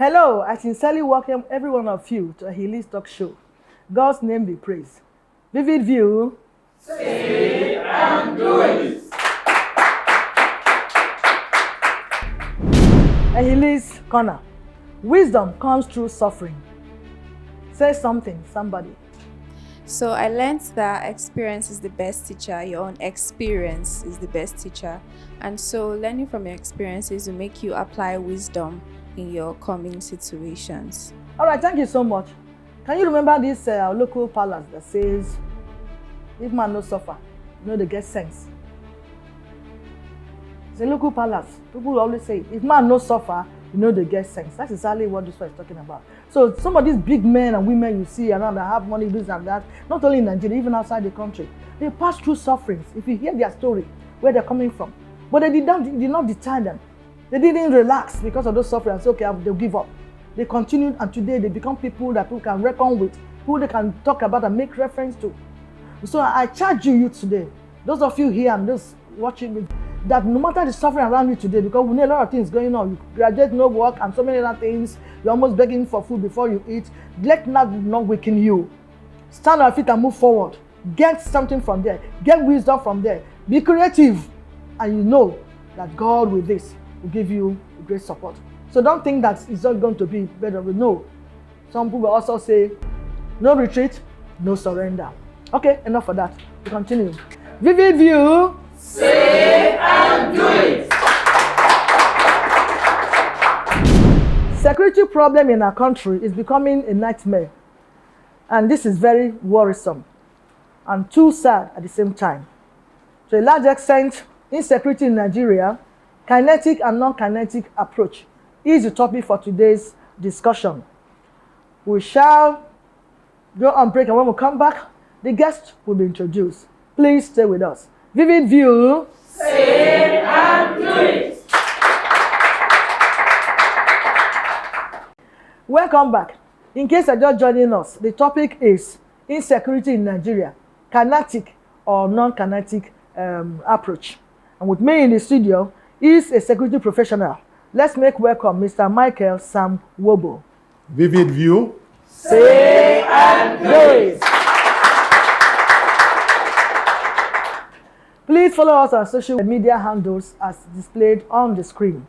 Hello, I sincerely welcome every one of you to a Healing Talk Show. God's name be praised. Vivid View. Say and do it. A Healing's Corner. Wisdom comes through suffering. Say something, somebody. So I learned that experience is the best teacher. Your own experience is the best teacher. And so learning from your experiences will make you apply wisdom in your coming situations. All right, thank you so much. Can you remember this local palace that says, if man no suffer, they get sense? It's a local palace. People always say, if man no suffer, they get sense. That's exactly what this one is talking about. So some of these big men and women you see around that have money, this and that, not only in Nigeria, even outside the country, they pass through sufferings. If you hear their story, where they're coming from, but they did not deter them. They didn't relax because of those sufferings. Say, okay, they'll give up. They continued, and today they become people that people can reckon with, who they can talk about and make reference to. So I charge you today, those of you here and those watching me, that no matter the suffering around you today, because we know a lot of things going on, you graduate, no work, and so many other things, you're almost begging for food before you eat. Let that not weaken you. Stand on your feet and move forward. Get something from there. Get wisdom from there. Be creative, and you know that God with this will give you great support. So don't think that it's not going to be better. No. Some people also say, no retreat, no surrender. Okay, enough of that. We continue. Vivid View. Say and do it. Security problem in our country is becoming a nightmare. And this is very worrisome and too sad at the same time. To a large extent, insecurity in Nigeria, kinetic and non-kinetic approach is the topic for today's discussion. We shall go on break, and when we come back, the guest will be introduced. Please stay with us. Vivid View. Say and do it. Welcome back. In case you're just joining us, the topic is insecurity in Nigeria, kinetic or non-kinetic approach. And with me in the studio is a security professional. Let's make welcome Mr. Michael Sam Wobo. Vivid View. Say and do it. Please follow us on social media handles as displayed on the screen.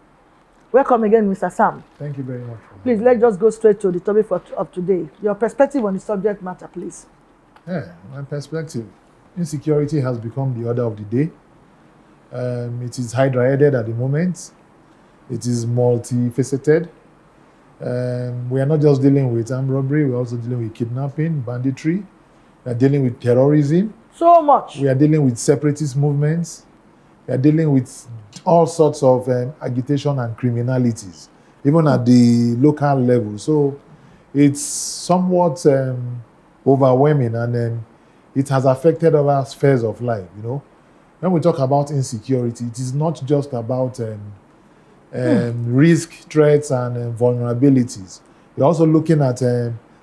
Welcome again, Mr. Sam. Thank you very much. Please, let's just go straight to the topic of today. Your perspective on the subject matter, please. Yeah, my perspective. Insecurity has become the order of the day. It is hydra-headed at the moment. It is multifaceted. We are not just dealing with armed robbery, we're also dealing with kidnapping, banditry. We are dealing with terrorism. So much. We are dealing with separatist movements. We are dealing with all sorts of agitation and criminalities, even at the local level. So it's somewhat overwhelming, and it has affected our spheres of life, When we talk about insecurity, it is not just about risk, threats, and vulnerabilities. You're also looking at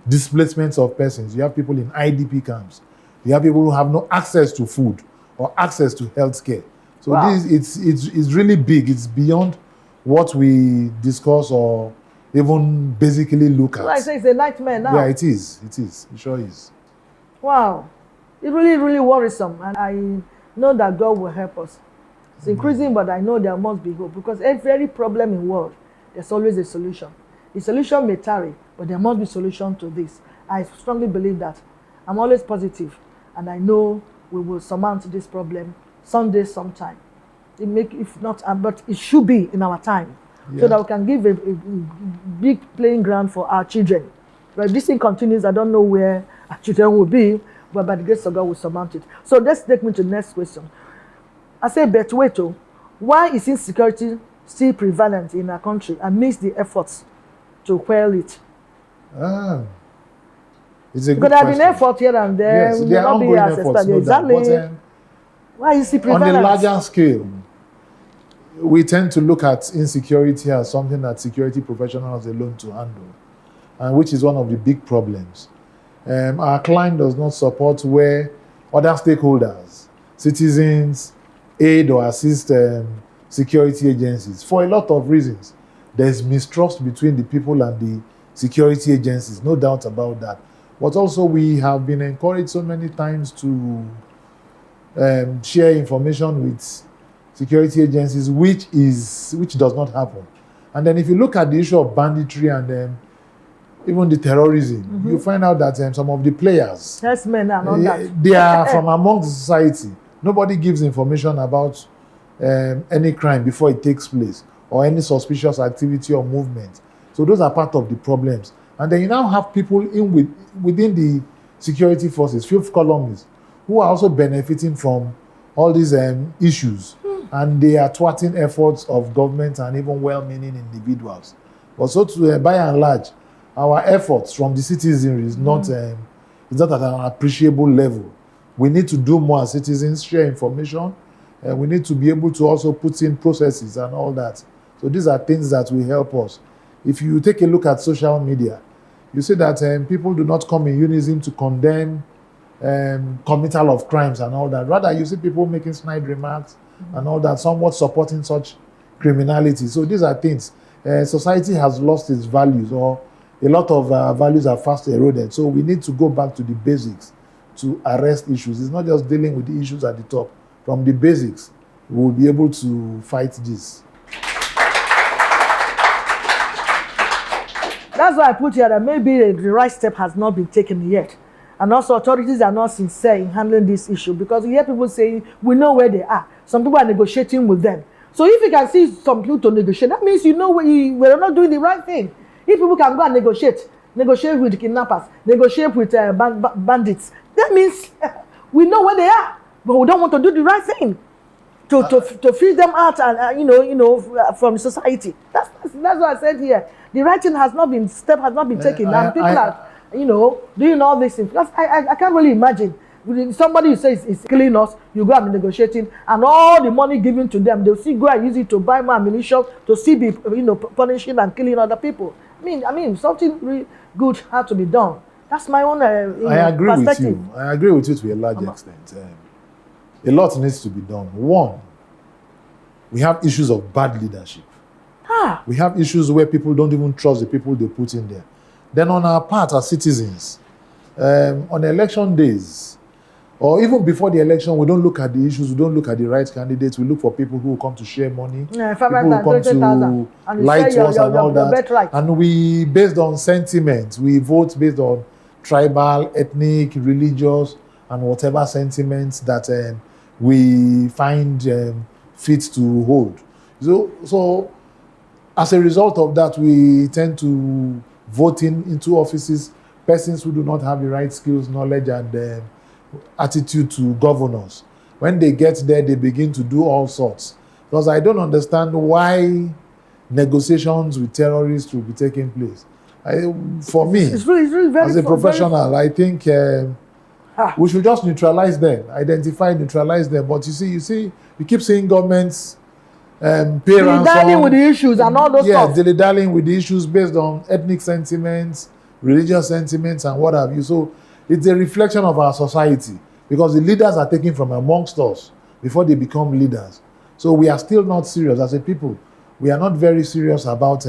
displacements of persons. You have people in IDP camps. You have people who have no access to food or access to health care. So wow. It's really big. It's beyond what we discuss or even basically look at. Like I say, it's a nightmare now. Yeah, it is. It is. It sure is. Wow. It's really, really worrisome. And I know that God will help us. It's increasing, but I know there must be hope. Because every problem in the world, there's always a solution. The solution may tarry, but there must be a solution to this. I strongly believe that. I'm always positive, and I know we will surmount this problem someday, sometime. If not, but it should be in our time, so that we can give a big playing ground for our children. But if this thing continues, I don't know where our children will be, but by the grace of God, we'll surmount it. So let's take me to the next question. I say, Betweto, why is insecurity still prevalent in our country amidst the efforts to quell it? It's a good because there have question. been effort here and there. Yes, there are ongoing efforts, no doubt. But, why is it prevalent? on a larger scale, we tend to look at insecurity as something that security professionals alone to handle, and which is one of the big problems. Our client does not support where other stakeholders, citizens, aid or assist security agencies for a lot of reasons. there's mistrust between the people and the security agencies, no doubt about that. But also we have been encouraged so many times to share information with security agencies, which does not happen. And then if you look at the issue of banditry and even the terrorism, you find out that some of the players, men and all that, they are from among the society. Nobody gives information about any crime before it takes place or any suspicious activity or movement. So those are part of the problems. And then you now have people within the security forces, fifth columnists, who are also benefiting from all these issues. And they are thwarting efforts of government and even well-meaning individuals. But so by and large, our efforts from the citizenry is not at an appreciable level. We need to do more as citizens, share information. We need to be able to also put in processes and all that. So these are things that will help us. If you take a look at social media, you see that people do not come in unison to condemn committal of crimes and all that. Rather, you see people making snide remarks and all that, somewhat supporting such criminality. So these are things. Society has lost its values, or a lot of values are fast eroded. So we need to go back to the basics to arrest issues. It's not just dealing with the issues at the top. From the basics, we will be able to fight this. That's why I put here that maybe the right step has not been taken yet. And also authorities are not sincere in handling this issue, because you hear people saying, we know where they are. Some people are negotiating with them. So if you can see some people to negotiate, that means you know we're not doing the right thing. If people can go and negotiate with kidnappers, negotiate with bandits, that means we know where they are, but we don't want to do the right thing to free them out and from society. That's what I said here. The right thing has not been taken, and people are doing all these things. Because I can't really imagine somebody who says is killing us, you go and be negotiating, and all the money given to them, they'll still go and use it to buy more ammunition, to still be punishing and killing other people. I mean, something really good had to be done. That's my own I agree perspective. with you. I agree with you to a large extent. A lot needs to be done. One, we have issues of bad leadership. We have issues where people don't even trust the people they put in there. Then on our part as citizens, on election days, or even before the election, we don't look at the issues, we don't look at the right candidates, we look for people who come to share money, people who come to lie to us and all that. Right. And we, based on sentiment, we vote based on tribal, ethnic, religious, and whatever sentiments that we find fit to hold. So as a result of that, we tend to vote into offices persons who do not have the right skills, knowledge, and attitude to governance. When they get there, they begin to do all sorts. Because I don't understand why negotiations with terrorists will be taking place. For me, it's really very, as a professional, I think we should just neutralize them, neutralize them. But you see, you keep seeing governments pay ransom, dilly-dallying with the issues and all those stuff. Dilly-dallying with the issues based on ethnic sentiments, religious sentiments, and what have you. So it's a reflection of our society, because the leaders are taken from amongst us before they become leaders. So we are still not serious as a people. We are not very serious about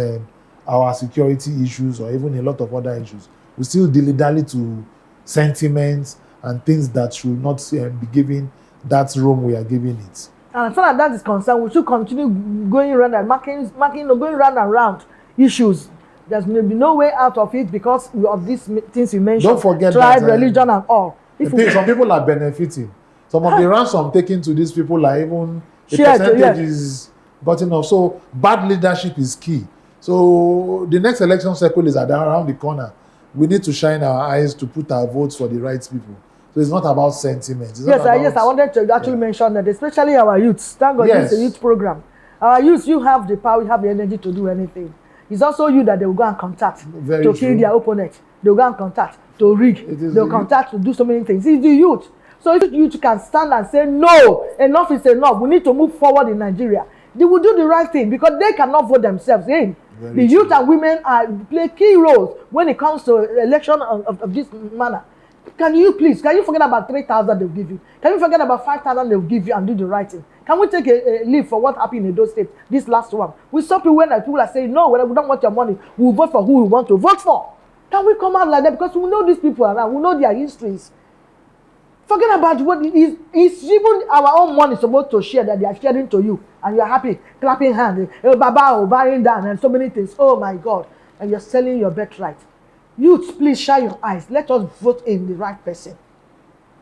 our security issues or even a lot of other issues. We still dilly-dally to sentiments and things that should not be given that room we are giving it. And as far as that is concerned, we should continue going around and going round and round issues. There's maybe no way out of it because of these things you mentioned. Don't forget tribe, that, religion, and all. Some people are benefiting. Some of the ransom taken to these people are even the percentage is gotten off. So bad leadership is key. So the next election cycle is around the corner. We need to shine our eyes to put our votes for the right people. So it's not about sentiment. Yes, I wanted to actually mention that, especially our youths. Thank God this is a youth program. Our youths, you have the power, you have the energy to do anything. It's also you that they will go and contact to kill their opponent. They will go and contact to rig. They will contact to do so many things. It's the youth. So if youth can stand and say, no, enough is enough. We need to move forward in Nigeria. They will do the right thing because they cannot vote themselves in. The youth and women play key roles when it comes to election of this manner. Can you forget about 3,000 they'll give you? Can you forget about 5,000 they'll give you and do the right thing? Can we take a leave for what happened in those states? This last one. We saw people when people are saying, no, we don't want your money. We'll vote for who we want to vote for. Can we come out like that? Because we know these people around. We know their histories. Forget about what it is. It's even our own money supposed to share that they are sharing to you. And you're happy, clapping hands, baba, buying down, and so many things. Oh my God. And you're selling your birthright. Youths, please shine your eyes. Let us vote in the right person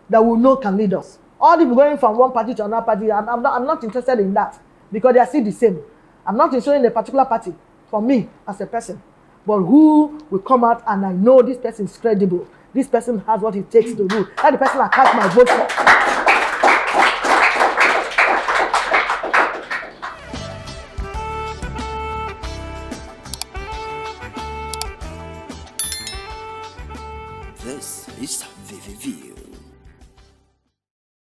that we know can lead us. All the going from one party to another party, I'm not interested in that because they are still the same. I'm not interested in a particular party for me as a person. But who will come out and I know this person is credible. This person has what it takes to rule. That's the person I cast my vote for.